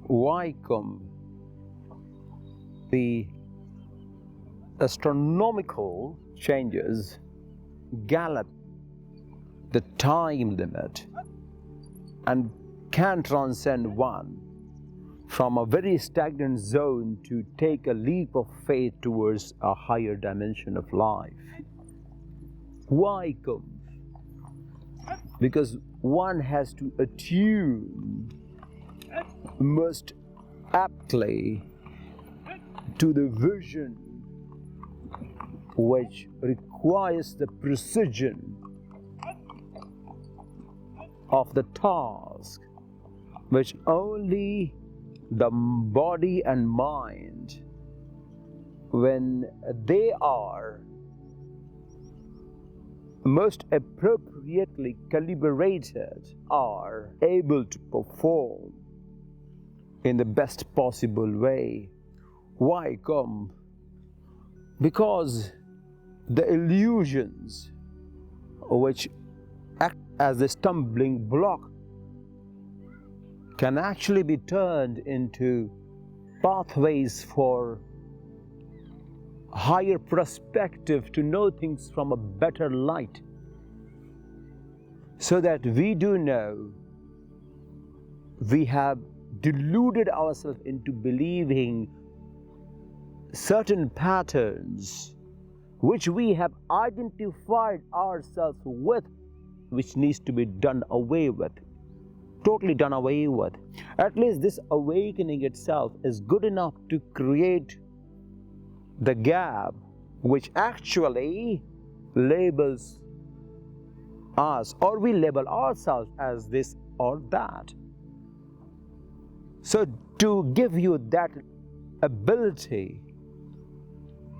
Why Kumbh? The astronomical changes gallop the time limit and can transcend one from a very stagnant zone to take a leap of faith towards a higher dimension of life. Why Kumbh? Because one has to attune most aptly to the vision which requires the precision of the task, which only the body and mind, when they are most appropriately calibrated, are able to perform in the best possible way. Why Kumbh? Because the illusions which act as a stumbling block can actually be turned into pathways for higher perspective to know things from a better light, so that we do know we have deluded ourselves into believing certain patterns which we have identified ourselves with, which needs to be done away with, totally done away with. At least this awakening itself is good enough to create the gap which actually labels us, or we label ourselves as this or that. So to give you that ability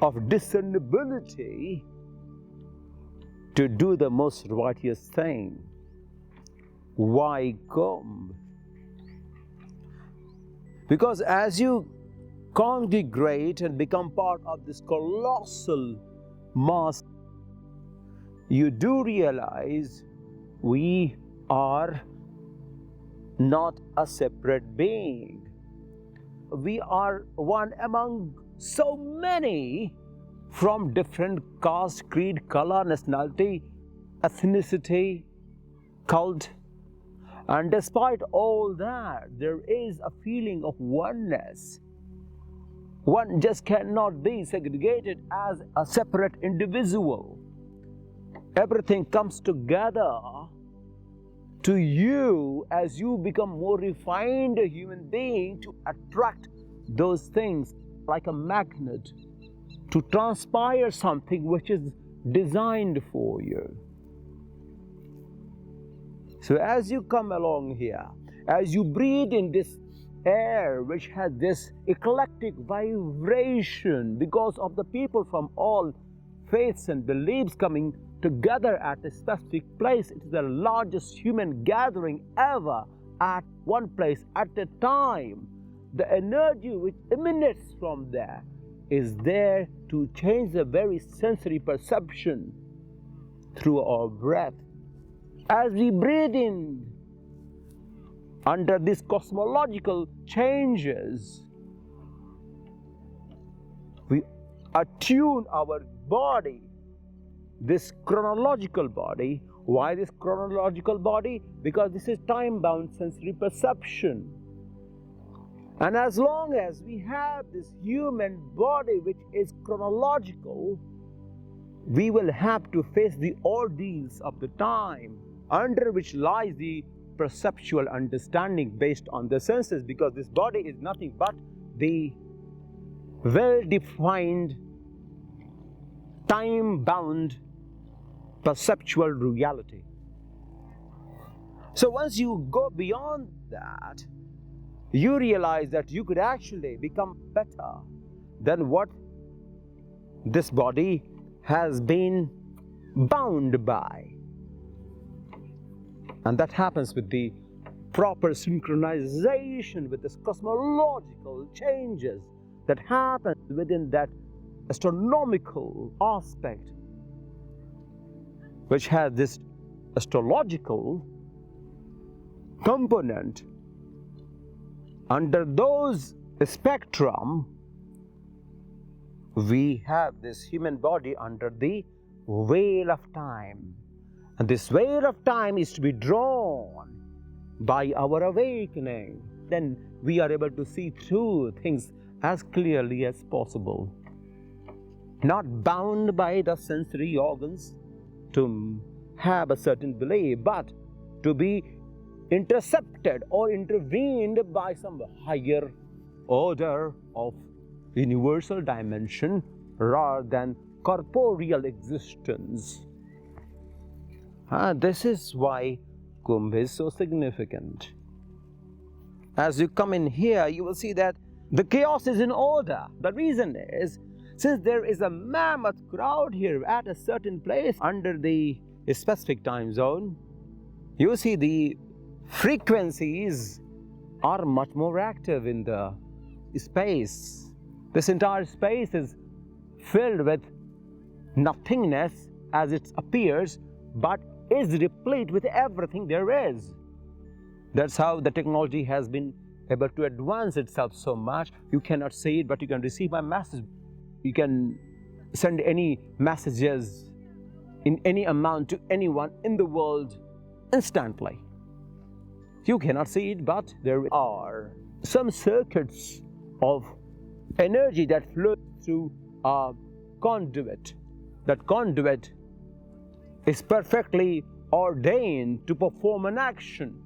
of discernibility to do the most righteous thing. Why Kumbh? Because as you congregate and become part of this colossal mass, you do realize we are not a separate being. We are one among so many from different caste, creed, color, nationality, ethnicity, cult. And despite all that, there is a feeling of oneness. One just cannot be segregated as a separate individual. Everything comes together to you as you become more refined a human being to attract those things like a magnet, to transpire something which is designed for you. So as you come along here, as you breathe in this air which has this eclectic vibration because of the people from all faiths and beliefs coming together at a specific place, it is the largest human gathering ever at one place at a time. The energy which emanates from there is there to change the very sensory perception through our breath. As we breathe in under these cosmological changes, we attune our body, this chronological body. Why this chronological body? Because this is time-bound sensory perception. And as long as we have this human body which is chronological, we will have to face the ordeals of the time, under which lies the perceptual understanding based on the senses, because this body is nothing but the well-defined, time-bound perceptual reality. So once you go beyond that, you realize that you could actually become better than what this body has been bound by. And that happens with the proper synchronization with this cosmological changes that happen within that astronomical aspect, which has this astrological component Under those spectrum, we have this human body under the veil of time. And this veil of time is to be drawn by our awakening. Then we are able to see through things as clearly as possible. Not bound by the sensory organs to have a certain belief, but to be intercepted or intervened by some higher order of universal dimension rather than corporeal existence. This is why Kumbh is so significant. As you come in here, you will see that the chaos is in order. The reason is, since there is a mammoth crowd here at a certain place under the specific time zone, you see the frequencies are much more active in the space. This entire space is filled with nothingness as it appears, but is replete with everything there is. That's how the technology has been able to advance itself so much. You cannot see it, but you can receive my message. You can send any messages in any amount to anyone in the world instantly. You cannot see it, but there are some circuits of energy that flow through a conduit. That conduit is perfectly ordained to perform an action.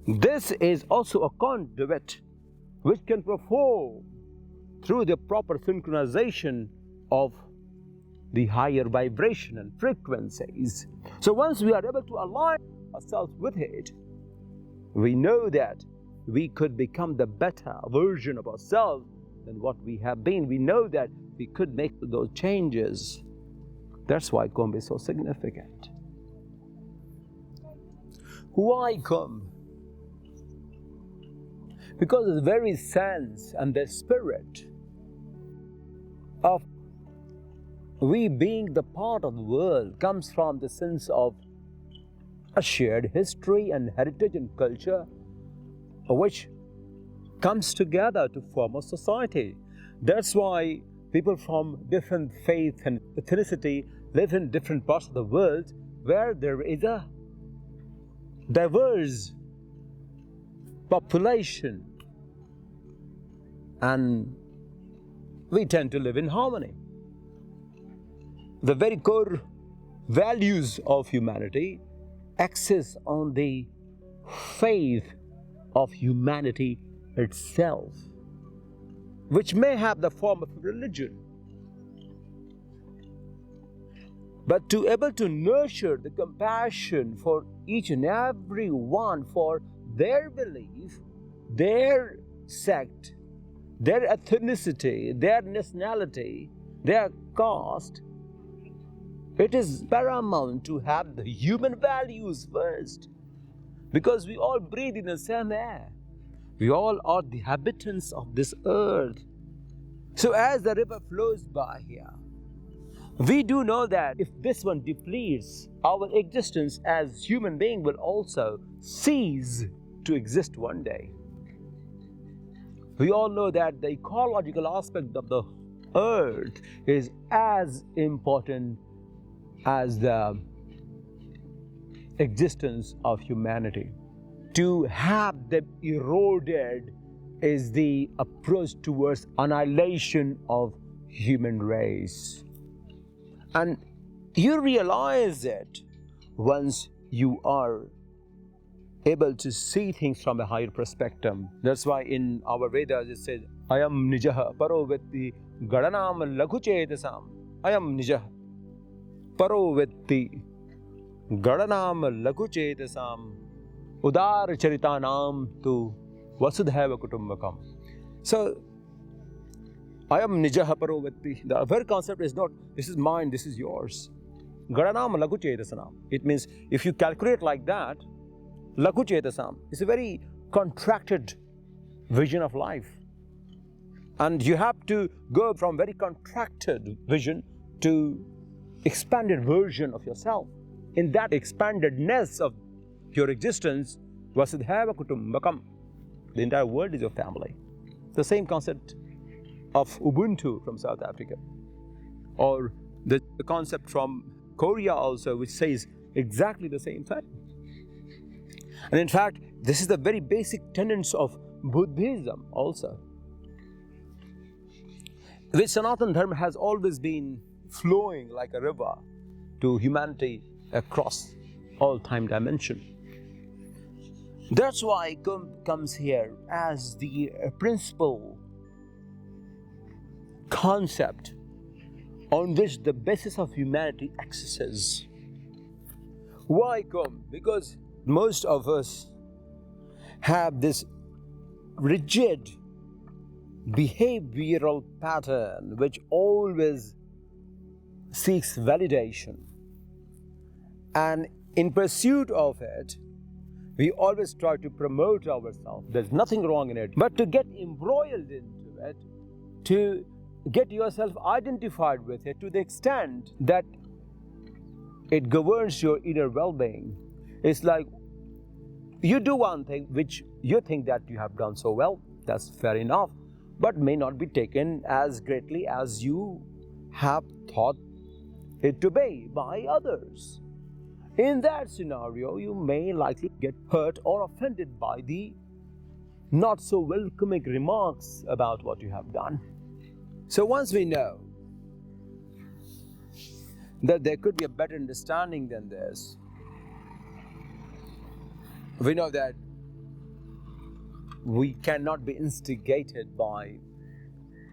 This is also a conduit which can perform through the proper synchronization of the higher vibration and frequencies. So once we are able to align ourselves with it, we know that we could become the better version of ourselves than what we have been. We know that we could make those changes. That's why Kumbh is so significant. Why Kumbh? Because the very sense and the spirit of we being the part of the world comes from the sense of a shared history and heritage and culture which comes together to form a society. That's why people from different faith and ethnicity live in different parts of the world where there is a diverse population, and we tend to live in harmony. The very core values of humanity axis on the faith of humanity itself, which may have the form of religion. But to able to nurture the compassion for each and every one, for their belief, their sect, their ethnicity, their nationality, their caste, it is paramount to have the human values first. Because we all breathe in the same air. We all are the inhabitants of this earth. So as the river flows by here, we do know that if this one depletes, our existence as human being will also cease to exist one day. We all know that the ecological aspect of the earth is as important as the existence of humanity. To have them eroded is the approach towards annihilation of human race. And you realize it once you are able to see things from a higher perspective. That's why in our Vedas it says, Ayam nijaha paro vetti gadanam laghuchetasam. Ayam nijaha paro vetti gadanam laghuchetasam udar charitanam tu vasudhaiva kutumbakam. So, Ayam nijaha paro vetti. The very concept is not, this is mine, this is yours. Gadanam laghuchetasam. It means if you calculate like that, laghuchetasam is a very contracted vision of life. And you have to go from very contracted vision to expanded version of yourself. In that expandedness of your existence, vasudhaiva kutumbakam. The entire world is your family. The same concept of Ubuntu from South Africa, or the concept from Korea also, which says exactly the same thing. And in fact, this is the very basic tenets of Buddhism also, which Sanatana Dharma has always been flowing like a river to humanity across all time dimension. That's why Kumbh comes here as the principal concept on which the basis of humanity accesses. Why Kumbh? Because most of us have this rigid behavioral pattern which always seeks validation, and in pursuit of it we always try to promote ourselves. There's nothing wrong in it, but to get embroiled into it, to get yourself identified with it to the extent that it governs your inner well-being. It's like you do one thing which you think that you have done so well, that's fair enough, but may not be taken as greatly as you have thought it to be by others. In that scenario, you may likely get hurt or offended by the not so welcoming remarks about what you have done. So once we know that there could be a better understanding than this, we know that we cannot be instigated by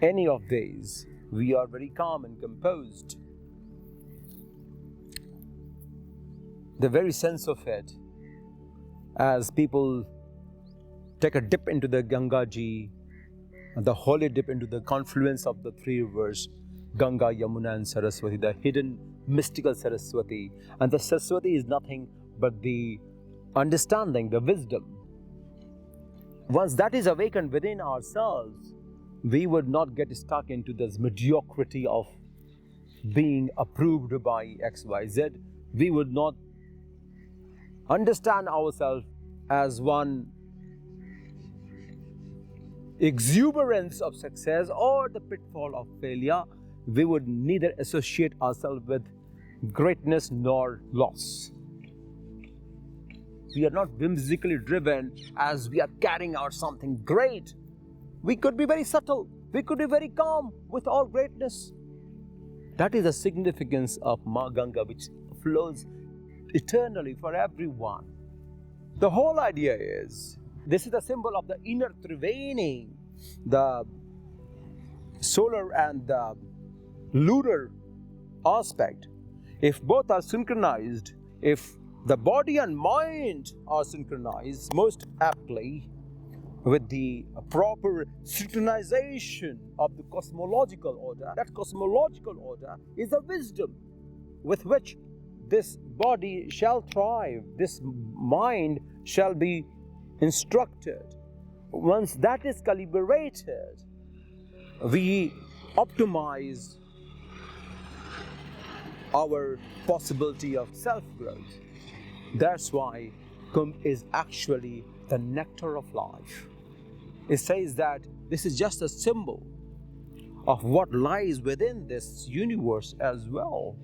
any of these. We are very calm and composed. The very sense of it, as people take a dip into the Gangaji, the holy dip into the confluence of the three rivers, Ganga, Yamuna and Saraswati, the hidden mystical Saraswati. And the Saraswati is nothing but the understanding, the wisdom. Once that is awakened within ourselves, we would not get stuck into this mediocrity of being approved by XYZ. We would not understand ourselves as one exuberance of success or the pitfall of failure. We would neither associate ourselves with greatness nor loss. We are not whimsically driven as we are carrying out something great. We could be very subtle. We could be very calm with all greatness. That is the significance of Ma Ganga, which flows eternally for everyone. The whole idea is, this is the symbol of the inner Triveni, the solar and the lunar aspect. If both are synchronized, if the body and mind are synchronized most aptly with the proper synchronization of the cosmological order, that cosmological order is the wisdom with which this body shall thrive, this mind shall be instructed. Once that is calibrated, we optimize our possibility of self-growth. That's why Kumbh is actually the nectar of life. It says that this is just a symbol of what lies within this universe as well.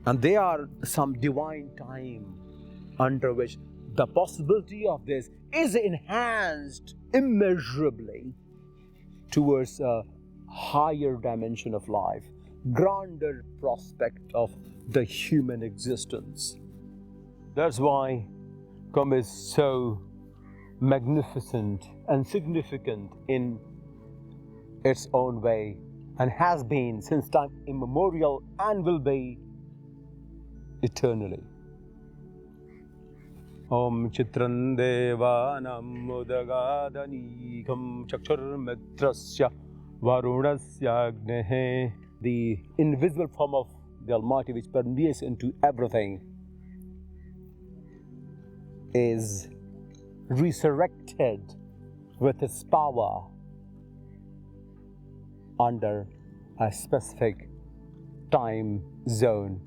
And there are some divine time under which the possibility of this is enhanced immeasurably towards a higher dimension of life, grander prospect of the human existence. That's why Kumbh is so magnificent and significant in its own way, and has been since time immemorial and will be eternally. Om Chitran Devanam Udagadanigam Chakshurmitrasya Varunasya Agnehe. The invisible form of the Almighty, which permeates into everything, is resurrected with its power under a specific time zone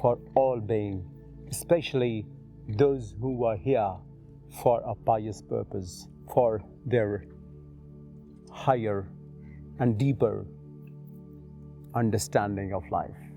for all being, especially those who are here for a pious purpose, for their higher and deeper understanding of life.